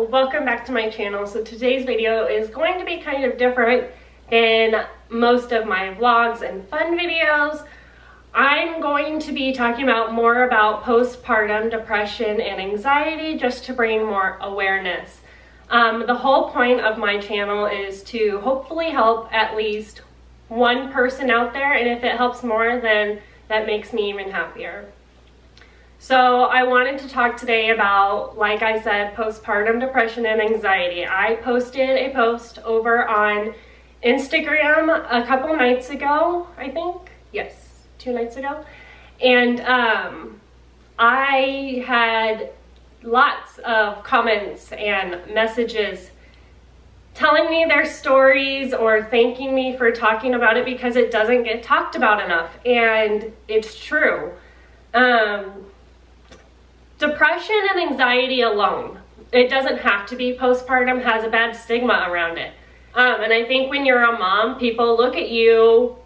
welcome back to my channel. So today's video is going to be kind of different than most of my vlogs and fun videos. I'm going to be talking more about postpartum depression and anxiety, just to bring more awareness. The whole point of my channel is to hopefully help at least one person out there, and if it helps more, then that makes me even happier. So I wanted to talk today about, like I said, postpartum depression and anxiety. I posted a post over on Instagram a couple nights ago, I think. Yes, 2 nights ago. And I had lots of comments and messages telling me their stories or thanking me for talking about it because it doesn't get talked about enough. And it's true. Depression and anxiety alone, it doesn't have to be postpartum, has a bad stigma around it. And I think when you're a mom, people look at you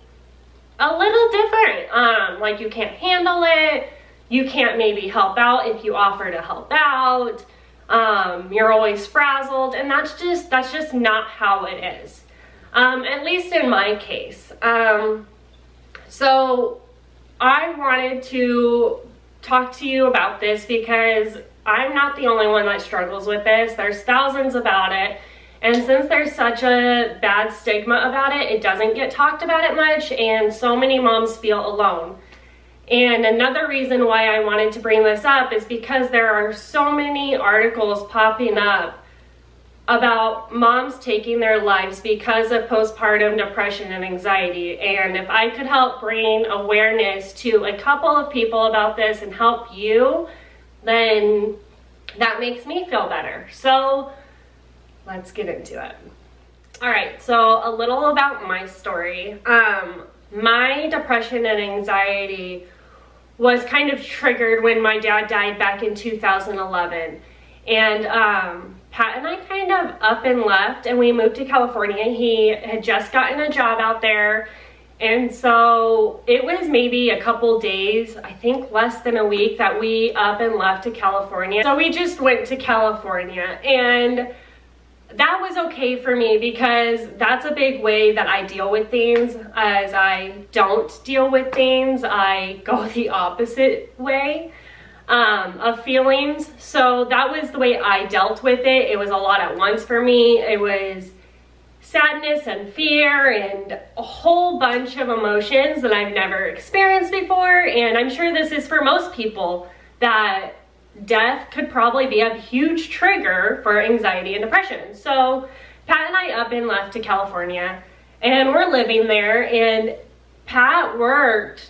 a little different. Like you can't handle it, you can't maybe help out if you offer to help out, you're always frazzled, and that's just not how it is. At least in my case. So I wanted to talk to you about this because I'm not the only one that struggles with this. There's thousands about it, and since there's such a bad stigma about it, it doesn't get talked about it much, and so many moms feel alone. And another reason why I wanted to bring this up is because there are so many articles popping up about moms taking their lives because of postpartum depression and anxiety. And if I could help bring awareness to a couple of people about this and help you, then that makes me feel better. So let's get into it. All right, so a little about my story. My depression and anxiety was kind of triggered when my dad died back in 2011. And Pat and I kind of up and left, and we moved to California. He had just gotten a job out there, and so it was maybe a couple days, I think less than a week, that we up and left to California. So we just went to California, and that was okay for me because that's a big way that I deal with things. As I don't deal with things, I go the opposite way of feelings. So that was the way I dealt with it. It was a lot at once for me. It was sadness and fear and a whole bunch of emotions that I've never experienced before. And I'm sure this is for most people, that death could probably be a huge trigger for anxiety and depression. So Pat and I up and left to California, and we're living there, and Pat worked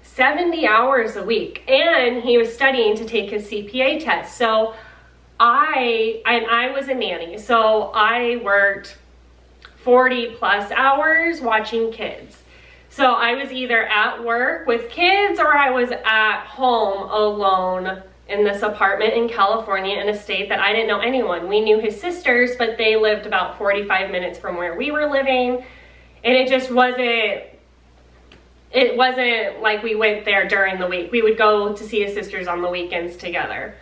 70 hours a week, and he was studying to take his CPA test. So I was a nanny, so I worked 40 plus hours watching kids. So I was either at work with kids or I was at home alone in this apartment in California in a state that I didn't know anyone. We knew his sisters, but they lived about 45 minutes from where we were living, and it just wasn't like we went there during the week. We would go to see his sisters on the weekends together.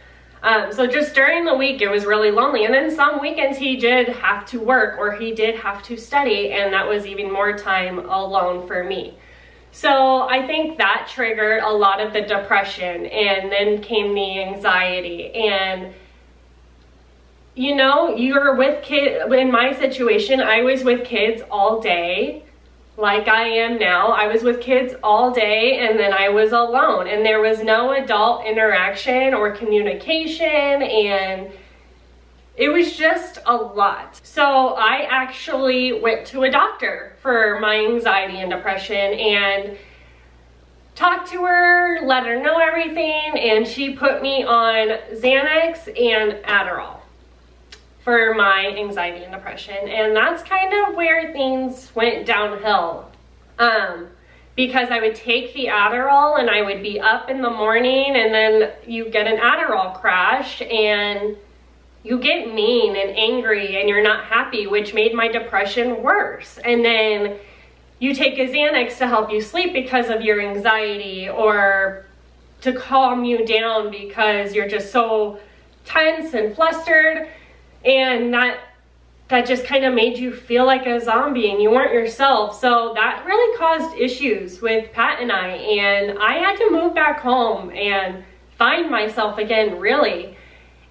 So just during the week, it was really lonely. And then some weekends he did have to work or he did have to study, and that was even more time alone for me. So I think that triggered a lot of the depression, and then came the anxiety. And you know, you're with kids. In my situation, I was with kids all day. Like I am now, I was with kids all day, and then I was alone, and there was no adult interaction or communication, and it was just a lot. So I actually went to a doctor for my anxiety and depression and talked to her, let her know everything, and she put me on Xanax and Adderall for my anxiety and depression. And that's kind of where things went downhill. Because I would take the Adderall and I would be up in the morning, and then you get an Adderall crash and you get mean and angry and you're not happy, which made my depression worse. And then you take a Xanax to help you sleep because of your anxiety, or to calm you down because you're just so tense and flustered, and that just kind of made you feel like a zombie and you weren't yourself. So that really caused issues with Pat and I had to move back home and find myself again, really.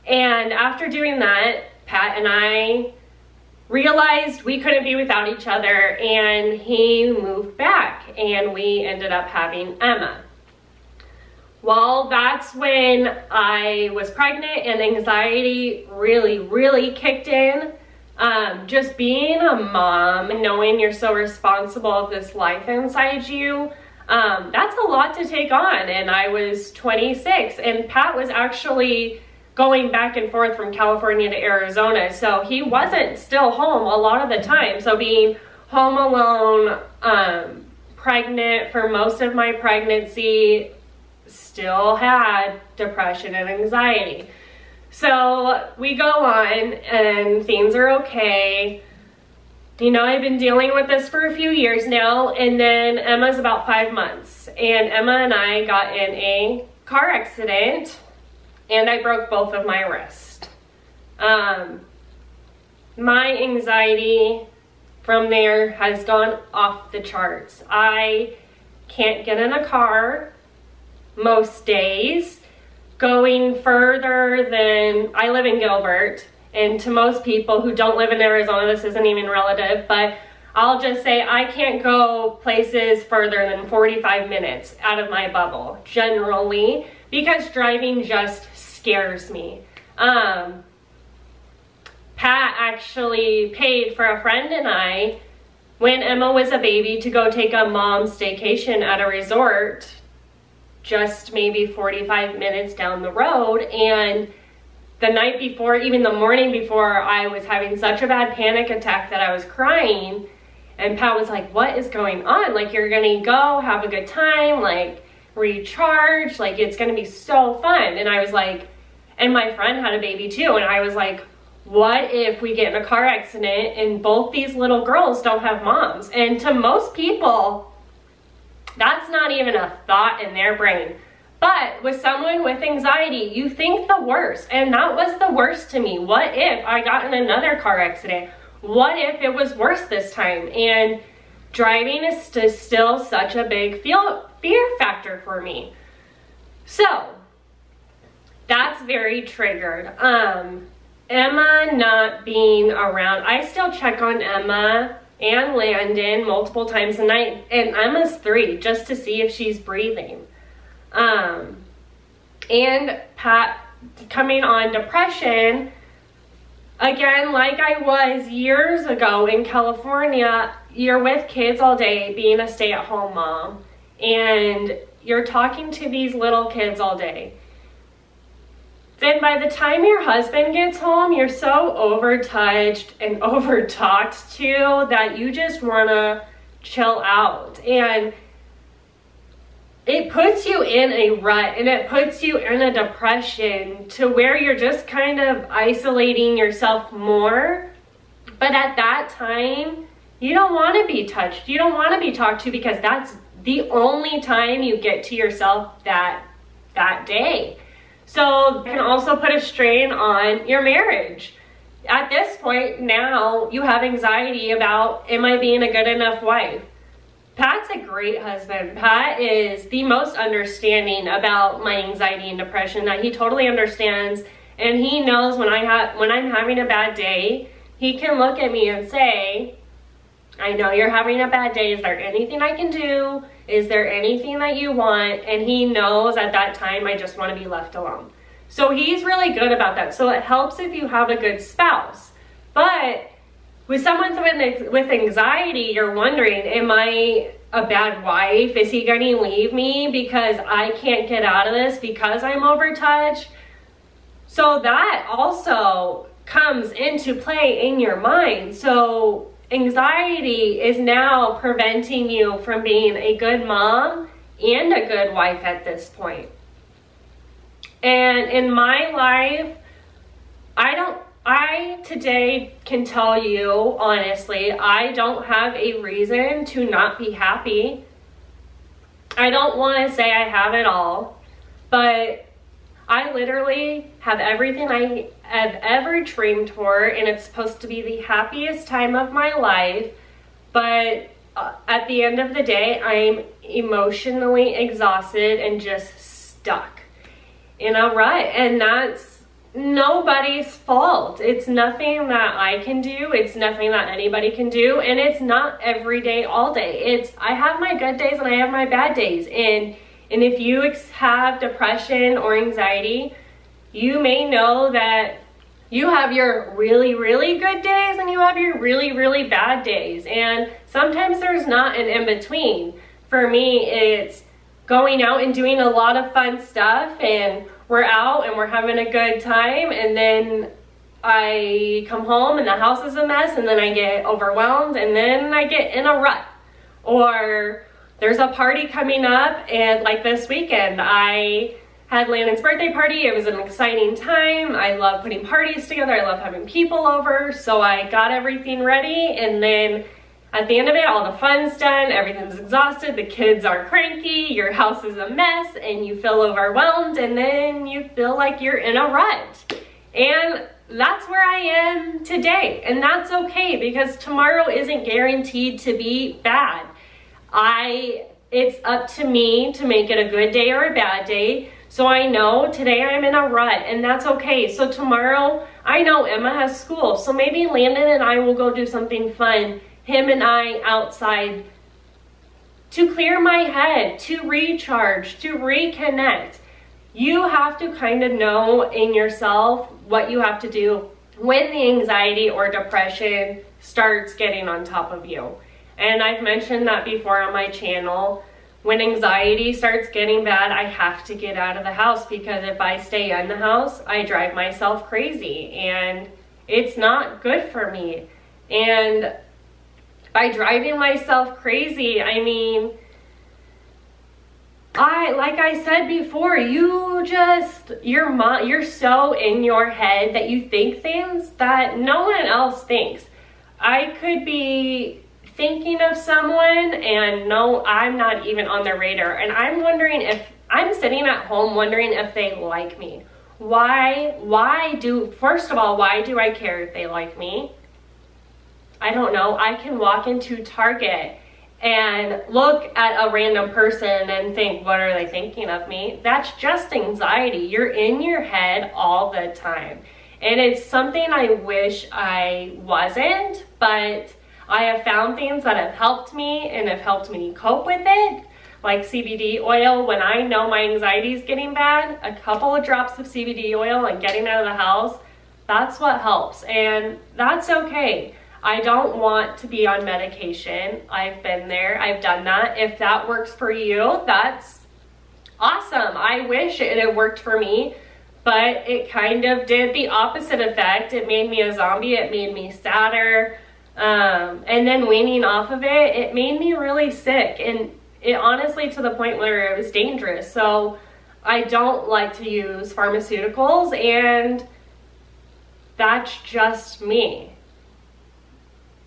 And after doing that, Pat and I realized we couldn't be without each other, and he moved back and we ended up having Emma. Well, that's when I was pregnant and anxiety really kicked in. Just being a mom and knowing you're so responsible of this life inside you, that's a lot to take on. And I was 26, and Pat was actually going back and forth from California to Arizona, so he wasn't still home a lot of the time. So being home alone, pregnant for most of my pregnancy, still had depression and anxiety. So we go on and things are okay. You know, I've been dealing with this for a few years now, and then Emma's about 5 months, and Emma and I got in a car accident and I broke both of my wrists. My anxiety from there has gone off the charts. I can't get in a car most days. Going further than, I live in Gilbert, and to most people who don't live in Arizona, this isn't even relative, but I'll just say I can't go places further than 45 minutes out of my bubble, generally, because driving just scares me. Pat actually paid for a friend and I, when Emma was a baby, to go take a mom staycation at a resort just maybe 45 minutes down the road. And the night before, even the morning before, I was having such a bad panic attack that I was crying, and Pat was like, what is going on? Like, you're gonna go have a good time, like recharge, like it's gonna be so fun. And I was like, and my friend had a baby too, and I was like, what if we get in a car accident and both these little girls don't have moms? And to most people, that's not even a thought in their brain. But with someone with anxiety, you think the worst, and that was the worst to me. What if I got in another car accident? What if it was worse this time? And driving is still such a big fear factor for me. So that's very triggered. Emma not being around, I still check on Emma and Landon multiple times a night, and Emma's 3, just to see if she's breathing. And Pat coming on depression, again, like I was years ago in California, you're with kids all day being a stay-at-home mom, and you're talking to these little kids all day. Then by the time your husband gets home, you're so overtouched and overtalked to that you just want to chill out. And it puts you in a rut, and it puts you in a depression to where you're just kind of isolating yourself more. But at that time, you don't want to be touched. You don't want to be talked to, because that's the only time you get to yourself that day. So it can also put a strain on your marriage. At this point now, you have anxiety about, am I being a good enough wife? Pat's a great husband. Pat is the most understanding about my anxiety and depression, that he totally understands, and he knows when I'm having a bad day, he can look at me and say, I know you're having a bad day. Is there anything I can do? Is there anything that you want? And he knows at that time I just want to be left alone. So he's really good about that. So it helps if you have a good spouse. But with someone with anxiety, you're wondering, am I a bad wife? Is he going to leave me because I can't get out of this because I'm overtouched? So that also comes into play in your mind. So anxiety is now preventing you from being a good mom and a good wife at this point. And in my life, I today can tell you honestly, I don't have a reason to not be happy. I don't want to say I have it all, but I literally have everything I have ever dreamed for, and it's supposed to be the happiest time of my life, but at the end of the day, I'm emotionally exhausted and just stuck in a rut, and that's nobody's fault. It's nothing that I can do, it's nothing that anybody can do, and it's not every day, all day. I have my good days and I have my bad days, and if you have depression or anxiety, you may know that you have your really, really good days and you have your really, really bad days. And sometimes there's not an in-between. For me, it's going out and doing a lot of fun stuff, and we're out and we're having a good time, and then I come home and the house is a mess, and then I get overwhelmed, and then I get in a rut. Or there's a party coming up, and like this weekend, I had Landon's birthday party. It was an exciting time. I love putting parties together. I love having people over. So I got everything ready, and then at the end of it, all the fun's done, everything's exhausted, the kids are cranky, your house is a mess, and you feel overwhelmed, and then you feel like you're in a rut. And that's where I am today, and that's okay, because tomorrow isn't guaranteed to be bad. It's up to me to make it a good day or a bad day. So I know today I'm in a rut, and that's okay. So tomorrow, I know Emma has school, so maybe Landon and I will go do something fun, him and I outside, to clear my head, to recharge, to reconnect. You have to kind of know in yourself what you have to do when the anxiety or depression starts getting on top of you. And I've mentioned that before on my channel. When anxiety starts getting bad, I have to get out of the house, because if I stay in the house, I drive myself crazy, and it's not good for me. And by driving myself crazy, I mean, like I said before, you're so in your head that you think things that no one else thinks. I could be thinking of someone, and no, I'm not even on their radar, and I'm wondering if I'm sitting at home wondering if they like me. First of all, why do I care if they like me? I don't know. I can walk into Target and look at a random person and think, what are they thinking of me? That's just anxiety. You're in your head all the time, and it's something I wish I wasn't, but I have found things that have helped me and have helped me cope with it, like CBD oil. When I know my anxiety is getting bad, a couple of drops of CBD oil and getting out of the house, that's what helps, and that's okay. I don't want to be on medication. I've been there, I've done that. If that works for you, that's awesome. I wish it had worked for me, but it kind of did the opposite effect. It made me a zombie, it made me sadder. And then weaning off of it, it made me really sick, and it honestly to the point where it was dangerous. So I don't like to use pharmaceuticals, and that's just me.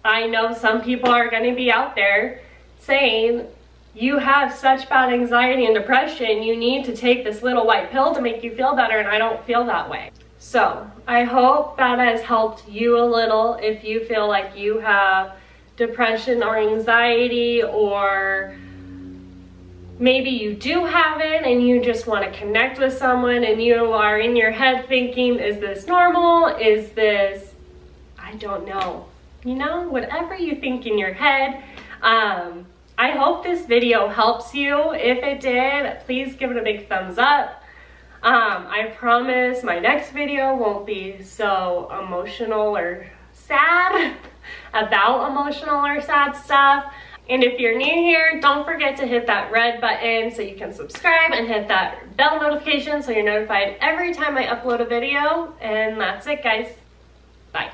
I know some people are going to be out there saying, you have such bad anxiety and depression, you need to take this little white pill to make you feel better, and I don't feel that way. So I hope that has helped you a little if you feel like you have depression or anxiety, or maybe you do have it and you just want to connect with someone and you are in your head thinking, is this normal? Is this, I don't know. You know, whatever you think in your head. I hope this video helps you. If it did, please give it a big thumbs up. I promise my next video won't be so emotional or sad about emotional or sad stuff. And if you're new here, don't forget to hit that red button so you can subscribe, and hit that bell notification so you're notified every time I upload a video. And that's it, guys. Bye.